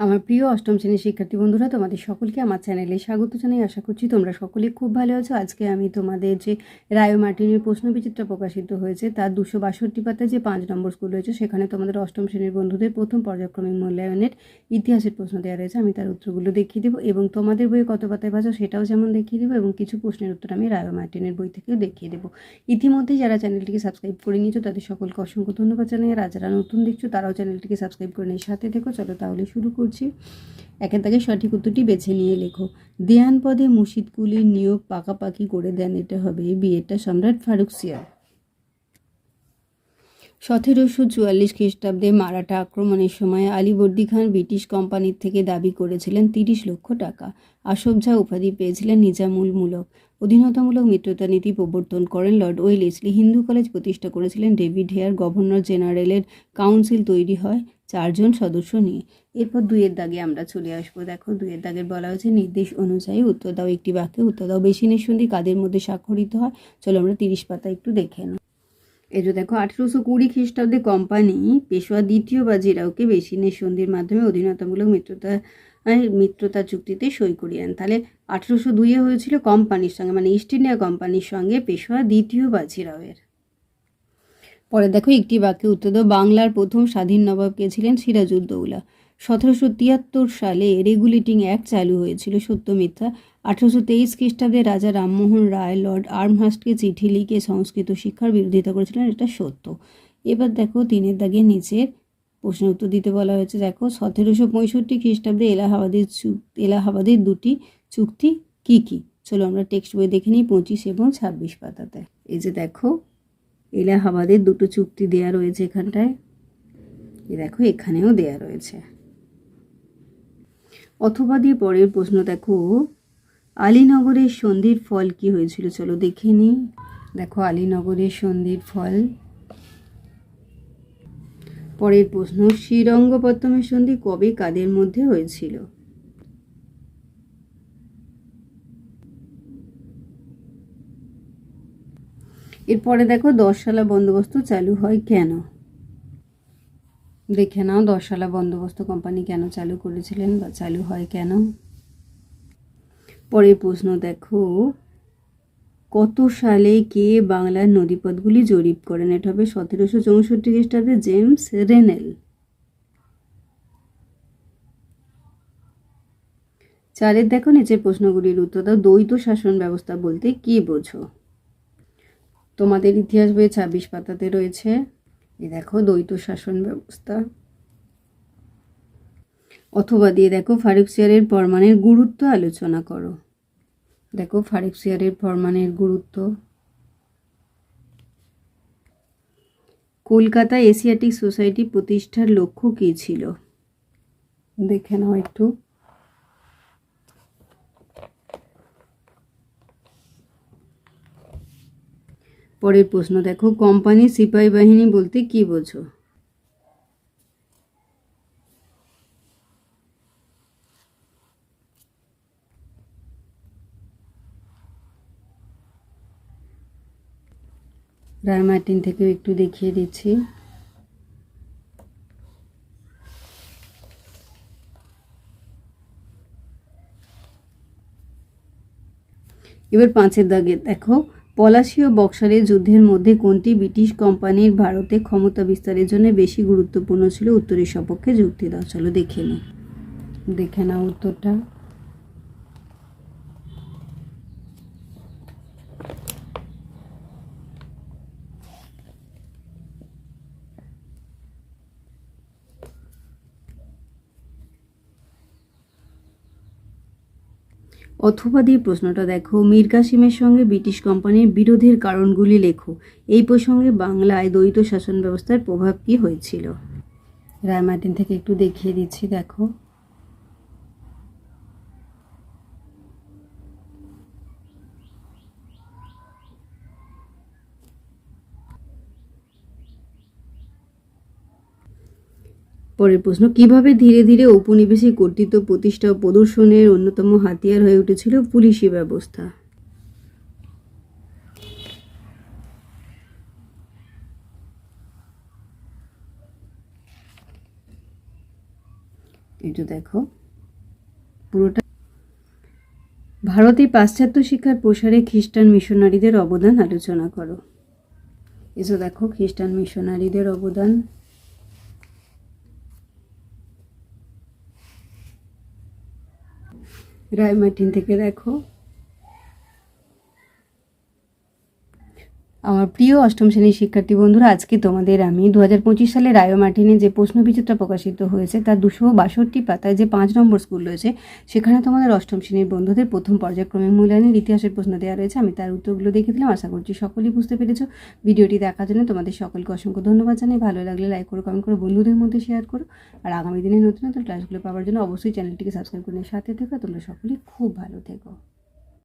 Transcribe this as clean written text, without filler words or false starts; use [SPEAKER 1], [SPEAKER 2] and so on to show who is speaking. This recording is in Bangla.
[SPEAKER 1] আমার প্রিয় অষ্টম শ্রেণীর শিক্ষার্থী বন্ধুরা, তোমাদের সকলকে আমার চ্যানেলে স্বাগত জানাই। আশা করছি তোমরা সকলে খুব ভালো আছো। আজকে আমি তোমাদের যে রায় মার্টিনের প্রশ্নবিচিত্রা প্রকাশিত হয়েছে তার 262 পাতায় যে 5 নম্বর স্কুল রয়েছে সেখানে তোমাদের অষ্টম শ্রেণীর বন্ধুদের প্রথম পর্যায়ক্রমিক মূল্যায়নের ইতিহাসের প্রশ্ন দেওয়া রয়েছে। আমি তার উত্তরগুলো দেখিয়ে দেবো এবং তোমাদের বইয়ে কত পাতায় পাচ্ছ সেটাও যেমন দেখিয়ে দেবো এবং কিছু প্রশ্নের উত্তর আমি রায় মার্টিনের বই থেকেও দেখিয়ে দেবো। ইতিমধ্যেই যারা চ্যানেলটিকে সাবস্ক্রাইব করে নিয়েছো তাদের সকলকে অসংখ্য ধন্যবাদ জানাই। আর যারা নতুন দেখছো তারাও চ্যানেলটিকে সাবস্ক্রাইব করে নিয়ে সাথে থেকো। চলো তাহলে শুরু করছি। একের দাগে সঠিক উত্তরটি বেছে নিয়ে লেখো। দেয়ান পদে মুর্শিদকুলির নিয়োগ পাকাপাকি করে দেন, এটা হবে বিয়েটা সম্রাট ফারুকসিয়ার। 1744 খ্রিস্টাব্দে মারাঠা আক্রমণের সময় আলীবর্দী খান ব্রিটিশ কোম্পানির থেকে দাবি করেছিলেন 30 লক্ষ টাকা। আসফ জাহ উপাধি পেয়েছিলেন নিজামুল মুলক। অধীনতামূলক মিত্রতা নীতি প্রবর্তন করেন লর্ড ওয়েলেসলি। হিন্দু কলেজ প্রতিষ্ঠা করেছিলেন ডেভিড হেয়ার। গভর্নর জেনারেলের কাউন্সিল তৈরি হয় 4 জন সদস্য নিয়ে। এরপর 2-এর দাগে আমরা চলে আসবো। দেখো 2-এর দাগের বলা হয়েছে নির্দেশ অনুযায়ী উত্তর দাও। একটি বাক্যে উত্তর দাও। বেসিনের সন্ধি কাদের মধ্যে স্বাক্ষরিত হয়? চলো আমরা 30 পাতা একটু দেখে নাও। এই যে দেখো 1820 খ্রিস্টাব্দে কোম্পানি পেশোয়া দ্বিতীয় বাজিরাওকে বেসিনের সন্ধির মাধ্যমে অধীনতামূলক মিত্রতা চুক্তিতে সই করিয়েন। তাহলে 1802 হয়েছিল কোম্পানির সঙ্গে, মানে ইস্ট ইন্ডিয়া কোম্পানির সঙ্গে পেশোয়া দ্বিতীয় বাজিরাওয়ের। পরে দেখো একটি বাক্যে উত্তর দাও। বাংলার প্রথম স্বাধীন নবাব কে ছিলেন? সিরাজউদ্দৌলা। 1773 সালে রেগুলেটিং অ্যাক্ট চালু হয়েছিল। সত্য মিথ্যা? 1823 খ্রিস্টাব্দে রাজা রামমোহন রায় লর্ড আর্মহার্স্টকে চিঠি লিখে সংস্কৃত শিক্ষার বিরোধিতা করেছিলেন, এটা সত্য। এবার দেখো 3-এর দাগে নিচের প্রশ্নের উত্তর দিতে বলা হয়েছে। দেখো 1765 খ্রিস্টাব্দে এলাহাবাদের 2টি চুক্তি কি কি? চলো আমরা টেক্সট বই দেখে নিই 25 এবং 26 পাতাতে। এই যে দেখো এলাহাবাদের 2টো চুক্তি দেয়া রয়েছে এখানটায়। দেখো এখানেও দেয়া রয়েছে। অথবা দিয়ে পরের প্রশ্ন দেখো আলীনগরের সন্ধির ফল কি হয়েছিল? চলো দেখে নিই। দেখো আলীনগরের সন্ধির ফল। পরের প্রশ্ন শ্রীরঙ্গপত্তমের সন্ধি কবে কাদের মধ্যে হয়েছিল? এরপরে দেখো 10 সালা বন্দোবস্ত চালু হয় কেন? দেখে নাও 10 সালা বন্দোবস্ত কোম্পানি কেন চালু করেছিলেন বা চালু হয় কেন। পরের প্রশ্ন দেখো কত সালে কে বাংলার নদীপথগুলি জরিপ করেন? এটা হবে 1764 খ্রিস্টাব্দে জেমস রেনেল। 4-এর দেখো নিচের প্রশ্নগুলির উত্তর দাও। দ্বৈত শাসন ব্যবস্থা বলতে কি বোঝো? তোমাদের ইতিহাস বইয়ে 26 পাতাতে রয়েছে। এই দেখো দ্বৈত শাসন ব্যবস্থা। অথবা দিয়ে দেখো ফারুকসিয়ারের ফরমানের গুরুত্ব আলোচনা করো। দেখো ফারুকসিয়ারের ফরমানের গুরুত্ব। কলকাতা এশিয়াটিক সোসাইটি প্রতিষ্ঠার লক্ষ্য কী ছিল? দেখে নাও একটু। পরের প্রশ্ন দেখো কোম্পানির সিপাহী বাহিনী বলতে কি বোঝো? রায় মার্টিন থেকেও একটু দেখিয়ে দিচ্ছি। এবার 5-এর দাগে দেখো পলাশী ও বক্সারের যুদ্ধের মধ্যে কোনটি ব্রিটিশ কোম্পানির ভারতে ক্ষমতা বিস্তারের জন্য বেশি গুরুত্বপূর্ণ ছিল? উত্তরের সপক্ষে যুক্তি দাও। চলো দেখে নাও। দেখে নাও উত্তরটা। অথবা দিয়ে প্রশ্নটা দেখো মীর কাসিমের সঙ্গে ব্রিটিশ কোম্পানির বিরোধের কারণগুলি লেখো। এই প্রসঙ্গে বাংলায় দ্বৈত শাসন ব্যবস্থার প্রভাব কি হয়েছিল? রায় মার্টিন থেকে একটু দেখিয়ে দিচ্ছি। দেখো পরের প্রশ্ন কিভাবে ধীরে ধীরে ঔপনিবেশিক কর্তৃত্ব প্রতিষ্ঠা ও প্রদর্শনের অন্যতম হাতিয়ার হয়ে উঠেছিল পুলিশি ব্যবস্থা? একটু দেখো পুরোটা। ভারতে পাশ্চাত্য শিক্ষার প্রসারে খ্রিস্টান মিশনারিদের অবদান আলোচনা করো। এসো দেখো খ্রিস্টান মিশনারিদের অবদান। রায়মার্টিন থেকে দেখো। আমার প্রিয় অষ্টম শ্রেণীর শিক্ষার্থী বন্ধুরা, আজকে তোমাদের আমি 2025 সালে রায়োমার্টিনে যে প্রশ্নবিচিত্রা প্রকাশিত হয়েছে তার 262 পাতায় যে 5 নম্বর স্কুল রয়েছে সেখানে তোমাদের অষ্টম শ্রেণীর বন্ধুদের প্রথম পর্যায়ক্রমিক মূল্যায়নের ইতিহাসের প্রশ্ন দেওয়া রয়েছে। আমি তার উত্তরগুলো দেখে দিলাম, আশা করছি সকলেই বুঝতে পেরেছো। ভিডিওটি দেখার জন্য তোমাদের সকলকে অসংখ্য ধন্যবাদ জানাই। ভালো লাগলে লাইক করো, কমেন্ট করো, বন্ধুদের মধ্যে শেয়ার করো। আর আগামী দিনে নতুন নতুন ক্লাসগুলো পাওয়ার জন্য অবশ্যই চ্যানেলটিকে সাবস্ক্রাইব করে সাথে থেকো। তোমরা সকলেই খুব ভালো থেকো।